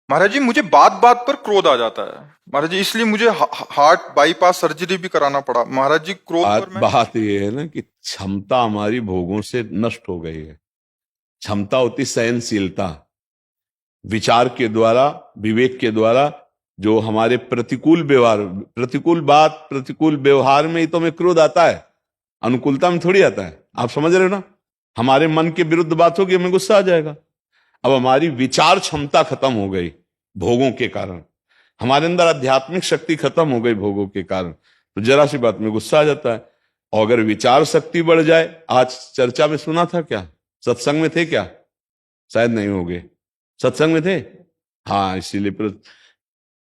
महाराज जी, मुझे बात बात पर क्रोध आ जाता है महाराज जी, इसलिए मुझे हार्ट बाईपास सर्जरी भी कराना पड़ा महाराज जी। क्रोध पर मैं बात ये है ना कि क्षमता हमारी भोगों से नष्ट हो गई है। क्षमता होती सहनशीलता, विचार के द्वारा, विवेक के द्वारा जो हमारे प्रतिकूल व्यवहार, प्रतिकूल बात, प्रतिकूल व्यवहार में ही तो हमें क्रोध आता है, अनुकूलता में थोड़ी आता है। आप समझ रहे हो ना? हमारे मन के विरुद्ध बात होगी, हमें गुस्सा आ जाएगा। अब हमारी विचार क्षमता खत्म हो गई भोगों के कारण, हमारे अंदर आध्यात्मिक शक्ति खत्म हो गई भोगों के कारण, तो जरा सी बात में गुस्सा आ जाता है। और अगर विचार शक्ति बढ़ जाए, आज चर्चा में सुना था क्या? सत्संग में थे क्या? शायद नहीं होंगे। सत्संग में थे? हाँ, इसीलिए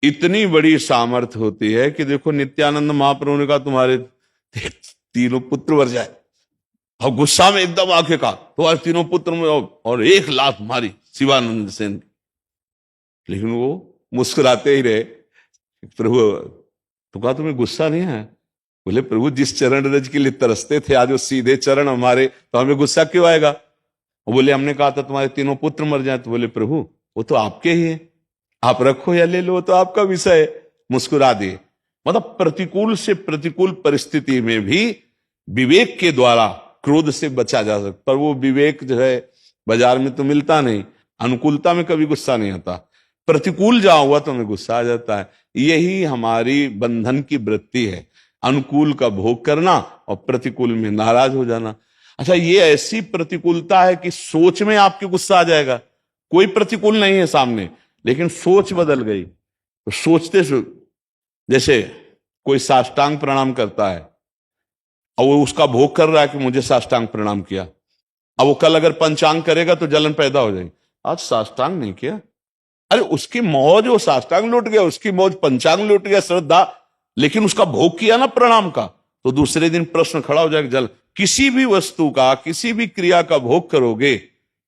इतनी बड़ी सामर्थ्य होती है कि देखो, नित्यानंद महाप्रभु ने कहा तुम्हारे तीनों पुत्र मर जाए, और गुस्सा में एकदम आके कहा तुम्हारे तीनों पुत्र में, और एक लात मारी शिवानंद सेन। लेकिन वो मुस्कुराते ही रहे। प्रभु, तो कहा तुम्हें गुस्सा नहीं है? बोले प्रभु, जिस चरण रज के लिए तरसते थे आज वो सीधे चरण हमारे, तो हमें गुस्सा क्यों आएगा? वो बोले हमने कहा था तुम्हारे तीनों पुत्र मर जाए। तो बोले प्रभु, वो तो आपके ही है, आप रखो या ले लो, तो आपका विषय है। मुस्कुरा दिए। मतलब प्रतिकूल से प्रतिकूल परिस्थिति में भी विवेक के द्वारा क्रोध से बचा जा सकता। पर वो विवेक जो है बाजार में तो मिलता नहीं। अनुकूलता में कभी गुस्सा नहीं आता, प्रतिकूल जहां हुआ तो हमें गुस्सा आ जाता है। यही हमारी बंधन की वृत्ति है, अनुकूल का भोग करना और प्रतिकूल में नाराज हो जाना। अच्छा, ये ऐसी प्रतिकूलता है कि सोच में आपके गुस्सा आ जाएगा। कोई प्रतिकूल नहीं है सामने, लेकिन सोच बदल गई तो जैसे कोई साष्टांग प्रणाम करता है और वो उसका भोग कर रहा है कि मुझे साष्टांग प्रणाम किया। अब वो कल अगर पंचांग करेगा तो जलन पैदा हो जाएगी। आज साष्टांग नहीं किया, अरे उसकी मौज, वो साष्टांग लूट गया, उसकी मौज पंचांग लूट गया, श्रद्धा, लेकिन उसका भोग किया ना प्रणाम का, तो दूसरे दिन प्रश्न खड़ा हो जाएगा। जल किसी भी वस्तु का, किसी भी क्रिया का भोग करोगे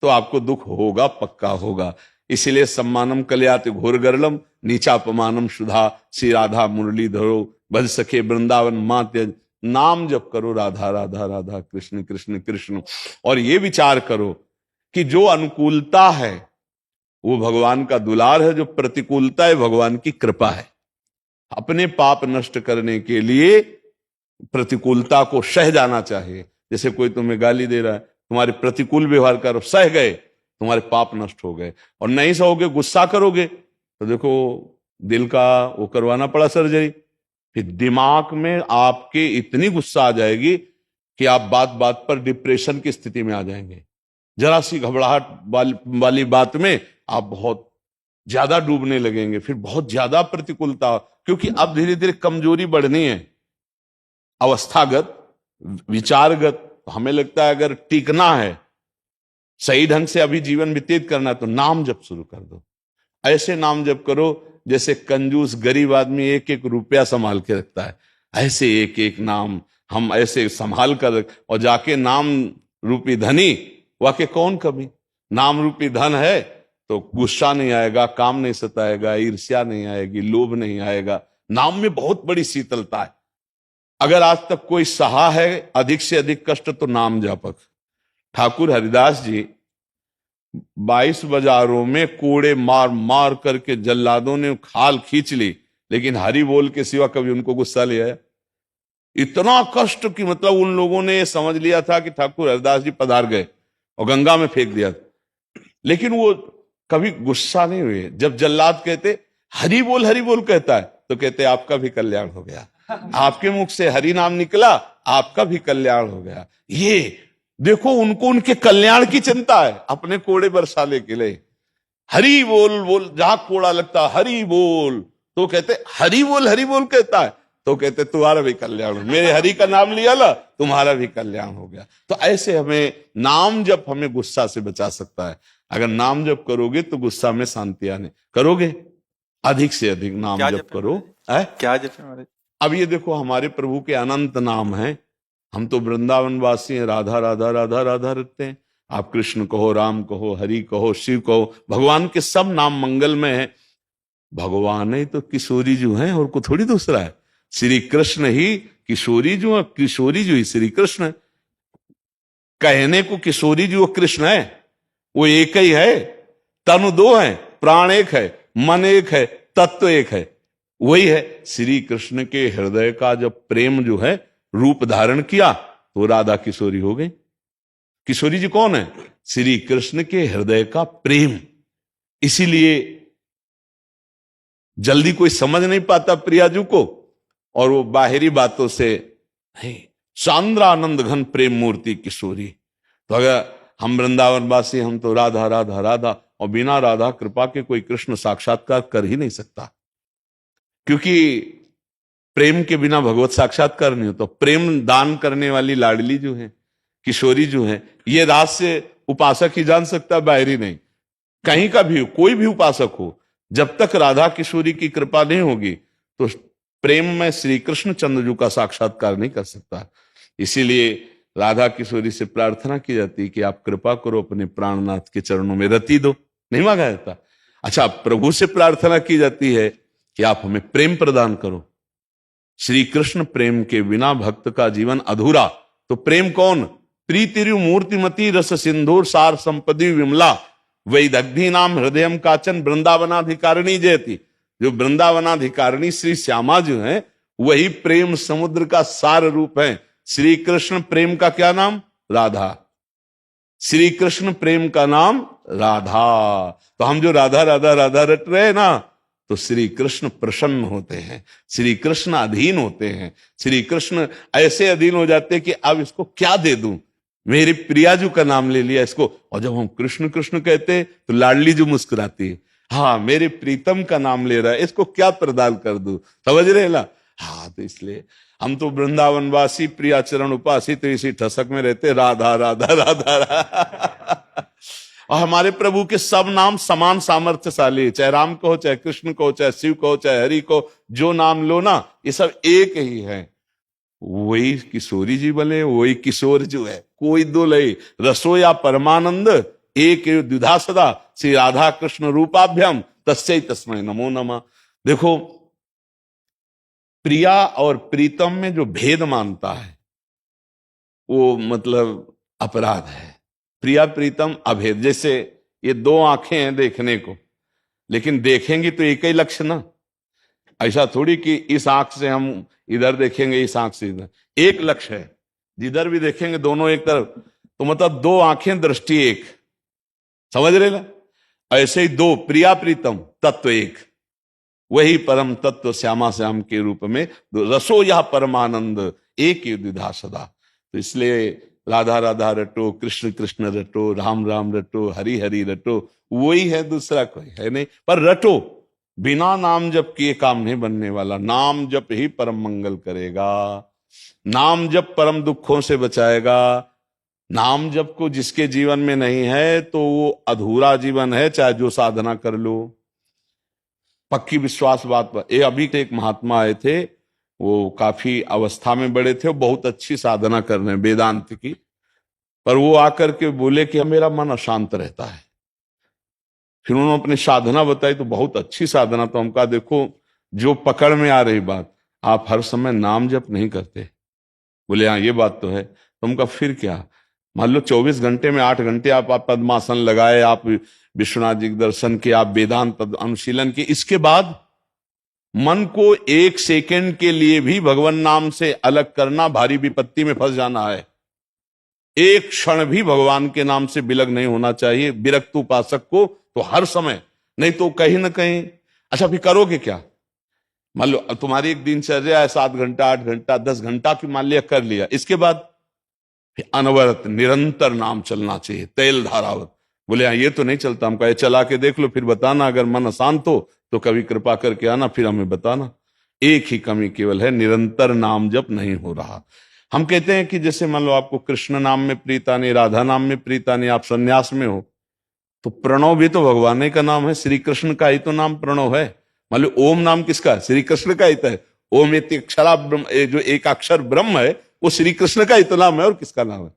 तो आपको दुख होगा, पक्का होगा। इसीलिए सम्मानम कल्याति घोर गरलम, नीचापमानम सुधा, श्री राधा मुरली धरो, भज सखे वृंदावन मां त्यज। नाम जप करो राधा राधा राधा, कृष्ण कृष्ण कृष्ण। और ये विचार करो कि जो अनुकूलता है वो भगवान का दुलार है, जो प्रतिकूलता है भगवान की कृपा है। अपने पाप नष्ट करने के लिए प्रतिकूलता को सह जाना चाहिए। जैसे कोई तुम्हें गाली दे रहा है, तुम्हारे प्रतिकूल व्यवहार करो, सह गए, तुम्हारे पाप नष्ट हो गए। और नहीं सहोगे, गुस्सा करोगे, तो देखो दिल का वो करवाना पड़ा सर्जरी। फिर दिमाग में आपके इतनी गुस्सा आ जाएगी कि आप बात बात पर डिप्रेशन की स्थिति में आ जाएंगे। जरा सी घबराहट वाली बात में आप बहुत ज्यादा डूबने लगेंगे, फिर बहुत ज्यादा प्रतिकूलता, क्योंकि अब धीरे धीरे कमजोरी बढ़नी है, अवस्थागत, विचारगत। हमें लगता है अगर टिकना है, सही ढंग से अभी जीवन व्यतीत करना है, तो नाम जप शुरू कर दो। ऐसे नाम जप करो जैसे कंजूस गरीब आदमी एक एक रुपया संभाल के रखता है, ऐसे एक एक नाम हम ऐसे संभाल कर और जाके नाम रूपी धनी, वाके कौन कभी। नाम रूपी धन है तो गुस्सा नहीं आएगा, काम नहीं सताएगा, ईर्ष्या नहीं आएगी, लोभ नहीं आएगा। नाम में बहुत बड़ी शीतलता है। अगर आज तक कोई सहा है अधिक से अधिक कष्ट, तो नाम जापक। ठाकुर हरिदास जी 22 बाजारों में कोड़े मार मार करके जल्लादों ने खाल खींच ली, लेकिन हरि बोल के सिवा कभी उनको गुस्सा ले आया? इतना कष्ट कि मतलब उन लोगों ने समझ लिया था कि ठाकुर हरिदास जी पधार गए और गंगा में फेंक दिया, लेकिन वो कभी गुस्सा नहीं हुए। जब जल्लाद कहते हरि बोल कहता है, तो कहते आपका भी कल्याण हो गया, आपके मुख से हरि नाम निकला, आपका भी कल्याण हो गया। ये देखो, उनको उनके कल्याण की चिंता है, अपने कोड़े बरसाने के लिए हरि बोल बोल, जहां कोड़ा लगता हरि बोल, तो कहते हरि बोल कहता है, तो कहते तुम्हारा भी कल्याण हो, मेरे हरि का नाम लिया ला, तुम्हारा भी कल्याण हो गया। तो ऐसे हमें नाम जप हमें गुस्सा से बचा सकता है। अगर नाम जप करोगे तो गुस्सा में शांति आने करोगे, अधिक से अधिक नाम क्या जप जप है करो। महाराज? क्या जप है महाराज? अब ये देखो, हमारे प्रभु के अनंत नाम हैं। हम तो वृंदावन वासी हैं, राधा राधा राधा राधा रखते हैं। आप कृष्ण कहो, राम कहो, हरि कहो, शिव कहो, भगवान के सब नाम मंगलमय हैं। भगवान ही तो किशोरी जो है, और को थोड़ी दूसरा है। श्री कृष्ण ही किशोरी जो है, किशोरी जो ही श्री कृष्ण है। कहने को किशोरी जो कृष्ण है, वो एक ही है, तनु दो है, प्राण एक है, मन एक है, तत्व एक है। वही है श्री कृष्ण के हृदय का जब प्रेम जो है रूप धारण किया तो राधा किशोरी हो गई। किशोरी जी कौन है? श्री कृष्ण के हृदय का प्रेम। इसीलिए जल्दी कोई समझ नहीं पाता प्रियाजू को, और वो बाहरी बातों से नहीं, सांद्रानंद घन प्रेम मूर्ति किशोरी। तो अगर हम वृंदावनवासी, हम तो राधा राधा राधा, और बिना राधा कृपा के कोई कृष्ण साक्षात्कार कर ही नहीं सकता, क्योंकि प्रेम के बिना भगवत साक्षात्कार नहीं होता। प्रेम दान करने वाली लाडली जो है, किशोरी जो है, ये रात से उपासक ही जान सकता, बाहरी नहीं। कहीं का भी हो, कोई भी उपासक हो, जब तक राधा किशोरी की कृपा नहीं होगी तो प्रेम में श्री कृष्ण चंद्रजू का साक्षात्कार नहीं कर सकता। इसीलिए राधा किशोरी से प्रार्थना की जाती है कि आप कृपा करो, अपने प्राणनाथ के चरणों में रति दो, नहीं मांगा जाता। अच्छा, प्रभु से प्रार्थना की जाती है कि आप हमें प्रेम प्रदान करो। श्री कृष्ण प्रेम के बिना भक्त का जीवन अधूरा। तो प्रेम कौन? प्रीतिरु मूर्तिमती रस सिंधुर सार संपदि विमला वैदग्धि नाम हृदयम काचन वृंदावनाधिकारिणी जयती। जो वृंदावनाधिकारिणी श्री श्यामा जो है वही प्रेम समुद्र का सार रूप है। श्री कृष्ण प्रेम का क्या नाम? राधा। श्री कृष्ण प्रेम का नाम राधा। तो हम जो राधा राधा राधा रट रहे हैं ना, तो श्री कृष्ण प्रसन्न होते हैं, श्री कृष्ण अधीन होते हैं। श्री कृष्ण ऐसे अधीन हो जाते हैं कि अब इसको क्या दे दूं, मेरी प्रियाजू का नाम ले लिया इसको। और जब हम कृष्ण कृष्ण कहते तो लाडली जो मुस्कुराती है, हाँ मेरे प्रीतम का नाम ले रहा है, इसको क्या प्रदान कर दूं, समझ रहे ना। हाँ, तो इसलिए हम तो वृंदावनवासी प्रियाचरण उपासी, तो इसी ठसक में रहते, राधा राधा राधा राधा। और हमारे प्रभु के सब नाम समान सामर्थ्यशाली, चाहे राम को हो, चाहे कृष्ण को हो, चाहे शिव को हो, चाहे हरि को, जो नाम लो ना, ये सब एक ही है। वही किशोरी जी बने, वही किशोर जो है, कोई दो लय रसोया परमानंद एक द्विधा सदा श्री राधा कृष्ण रूपाभ्याम तस्यै तस्मै नमो नमः। देखो, प्रिया और प्रीतम में जो भेद मानता है वो मतलब अपराध है। प्रिया प्रीतम अभेद। जैसे ये दो आंखें हैं देखने को, लेकिन देखेंगी तो एक ही लक्ष्य ना। ऐसा थोड़ी कि इस आंख से हम इधर देखेंगे, इस आंख से इधर, एक लक्ष्य है। जिधर भी देखेंगे दोनों एक तरफ, तो मतलब दो आंखें दृष्टि एक, समझ रहे ना। ऐसे ही दो प्रिया प्रीतम तत्व एक, वही परम तत्व श्यामा श्याम के रूप में रसो या परमानंद एक ही द्विधा सदा। तो इसलिए राधा राधा रटो, कृष्ण कृष्ण रटो, राम राम रटो, हरि हरि रटो, वही है, दूसरा कोई है नहीं। पर रटो, बिना नाम जप किए काम नहीं बनने वाला। नाम जप ही परम मंगल करेगा, नाम जप परम दुखों से बचाएगा। नाम जप को जिसके जीवन में नहीं है तो वो अधूरा जीवन है, चाहे जो साधना कर लो। पक्की विश्वास बात पर। ये अभी एक महात्मा आए थे, वो काफी अवस्था में बड़े थे, वो बहुत अच्छी साधना कर रहे हैं वेदांत की, पर वो आकर के बोले कि मेरा मन अशांत रहता है। फिर उन्होंने अपनी साधना बताई, तो बहुत अच्छी साधना। तो हम कहा देखो, जो पकड़ में आ रही बात, आप हर समय नाम जप नहीं करते। बोले हाँ ये बात तो है। तो हम कहा फिर क्या, मान लो 24 घंटे में 8 घंटे आप पद्मासन लगाए, आप विश्वनाथ जी के दर्शन किए, आप वेदांत अनुशीलन किए, इसके बाद मन को 1 सेकंड के लिए भी भगवान नाम से अलग करना भारी विपत्ति में फंस जाना है। एक क्षण भी भगवान के नाम से विलग नहीं होना चाहिए विरक्त उपासक को, तो हर समय, नहीं तो कहीं ना कहीं। अच्छा फिर करोगे क्या? मान लो तुम्हारी एक दिनचर्या है 7 घंटा 8 घंटा 10 घंटा की, मान लिया कर लिया, इसके बाद अनवरत निरंतर नाम चलना चाहिए, तेल धारावत। बोले हाँ ये तो नहीं चलता। हम कहे चला के देख लो, फिर बताना, अगर मन अशांत हो तो कभी कृपा करके आना, फिर हमें बताना। एक ही कमी केवल है, निरंतर नाम जप नहीं हो रहा। हम कहते हैं कि जैसे मान लो आपको कृष्ण नाम में प्रीता नहीं, राधा नाम में प्रीता नहीं, आप सन्यास में हो, तो प्रणव भी तो भगवान ही का नाम है, श्री कृष्ण का ही तो नाम प्रणव है। मान लो ओम नाम किसका है? श्री कृष्ण का ही तो है। ओम अक्षरा ब्रह्म, जो एक अक्षर ब्रह्म है वो श्री कृष्ण का ही तो नाम है, और किसका नाम है?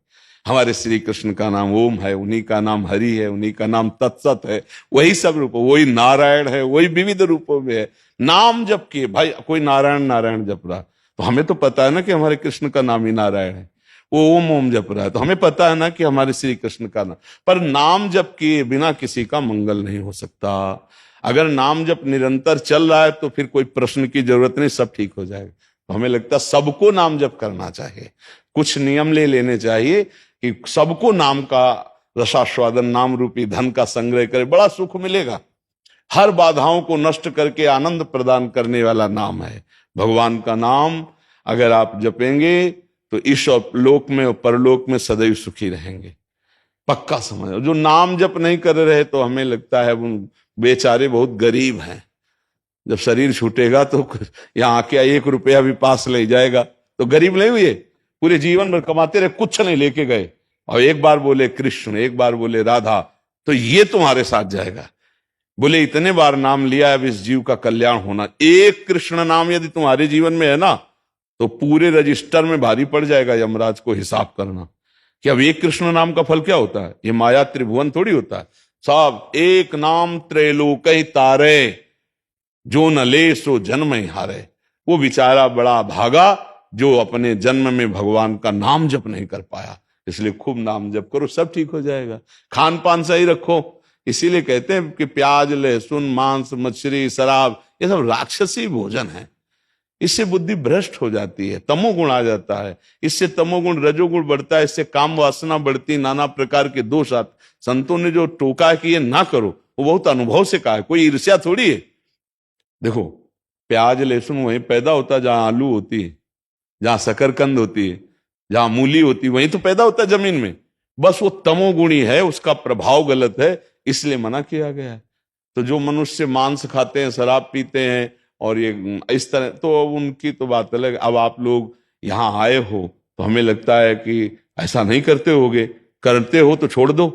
हमारे श्री कृष्ण का नाम ओम है, उन्हीं का नाम हरि है, उन्हीं का नाम तत्सत है। वही सब रूप, वही नारायण है, वही विविध रूपों में है। नाम जप किए भाई, कोई नारायण नारायण जप रहा, तो हमें तो पता है ना कि हमारे कृष्ण का नाम ही नारायण है। वो ओम ओम जप रहा है, तो हमें पता है ना कि हमारे श्री कृष्ण का नाम। पर नाम जप किए बिना किसी का मंगल नहीं हो सकता। अगर नाम जब निरंतर चल रहा है तो फिर कोई प्रश्न की जरूरत नहीं, सब ठीक हो जाएगा। तो हमें लगता है सबको नाम जप करना चाहिए, कुछ नियम ले लेने चाहिए कि सबको नाम का रसास्वादन, नाम रूपी धन का संग्रह करे, बड़ा सुख मिलेगा। हर बाधाओं को नष्ट करके आनंद प्रदान करने वाला नाम है भगवान का नाम। अगर आप जपेंगे तो इस लोक में और परलोक में सदैव सुखी रहेंगे, पक्का समझ। जो नाम जप नहीं कर रहे तो हमें लगता है उन बेचारे बहुत गरीब हैं। जब शरीर छूटेगा तो यहाँ आके 1 रुपया भी पास ले जाएगा तो गरीब नहीं हुए, पूरे जीवन भर कमाते रहे, कुछ नहीं लेके गए, और एक बार बोले कृष्ण, एक बार बोले राधा, तो ये तुम्हारे साथ जाएगा। बोले इतने बार नाम लिया, अब इस जीव का कल्याण होना। एक कृष्ण नाम यदि तुम्हारे जीवन में है ना तो पूरे रजिस्टर में भारी पड़ जाएगा यमराज को हिसाब करना कि अब एक कृष्ण नाम का फल क्या होता है। ये माया त्रिभुवन थोड़ी होता है, सब एक नाम त्रैलोक तारे, जो न ले सो जन्म ही हारे। वो बेचारा बड़ा भागा जो अपने जन्म में भगवान का नाम जप नहीं कर पाया। इसलिए खूब नाम जप करो, सब ठीक हो जाएगा। खान पान सही रखो, इसीलिए कहते हैं कि प्याज, लहसुन, मांस, मछली, शराब ये सब राक्षसी भोजन है। इससे बुद्धि भ्रष्ट हो जाती है, तमोगुण आ जाता है, इससे तमोगुण रजोगुण बढ़ता है, इससे काम वासना बढ़ती, नाना प्रकार के दोष आते। संतों ने जो टोका है कि ये ना करो, वो बहुत अनुभव से कहा है, कोई ईर्ष्या थोड़ी है। देखो प्याज लहसुन वहीं पैदा होता है जहां आलू होती है, जहां शकरकंद होती है, जहां मूली होती है, वहीं तो पैदा होता है जमीन में। बस वो तमोगुणी है, उसका प्रभाव गलत है, इसलिए मना किया गया है। तो जो मनुष्य मांस खाते हैं, शराब पीते हैं और ये इस तरह, तो उनकी तो बात अलग। अब आप लोग यहाँ आए हो तो हमें लगता है कि ऐसा नहीं करते होगे, करते हो तो छोड़ दो,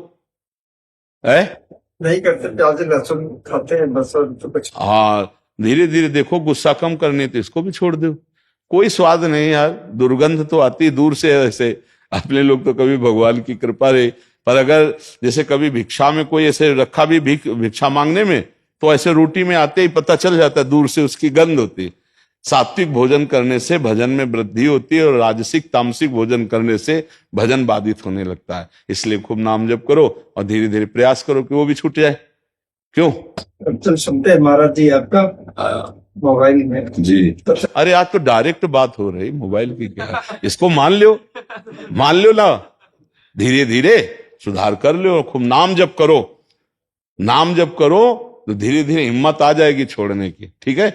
है नहीं करते, प्याज लहसुन खाते हैं बस, और तो कुछ। हाँ, धीरे धीरे देखो, गुस्सा कम करनी तो इसको भी छोड़ दो। कोई स्वाद नहीं यार, दुर्गंध तो आती दूर से। ऐसे अपने लोग तो कभी भगवान की कृपा रहे, पर अगर जैसे कभी भिक्षा में कोई ऐसे रखा भी भिक्षा मांगने में, तो ऐसे रोटी में आते ही पता चल जाता है, दूर से उसकी गंध होती। सात्विक भोजन करने से भजन में वृद्धि होती है और राजसिक तामसिक भोजन करने से भजन बाधित होने लगता है। इसलिए खूब नाम जप करो और धीरे धीरे प्रयास करो कि वो भी छूट जाए। क्यों? तो सुनते हैं महाराज जी आपका मोबाइल में जी। अरे आज तो डायरेक्ट बात हो रही, मोबाइल की क्या, इसको मान लो ना, धीरे धीरे सुधार कर लो। खूब नाम जप करो, नाम जप करो तो धीरे धीरे हिम्मत आ जाएगी छोड़ने की। ठीक है।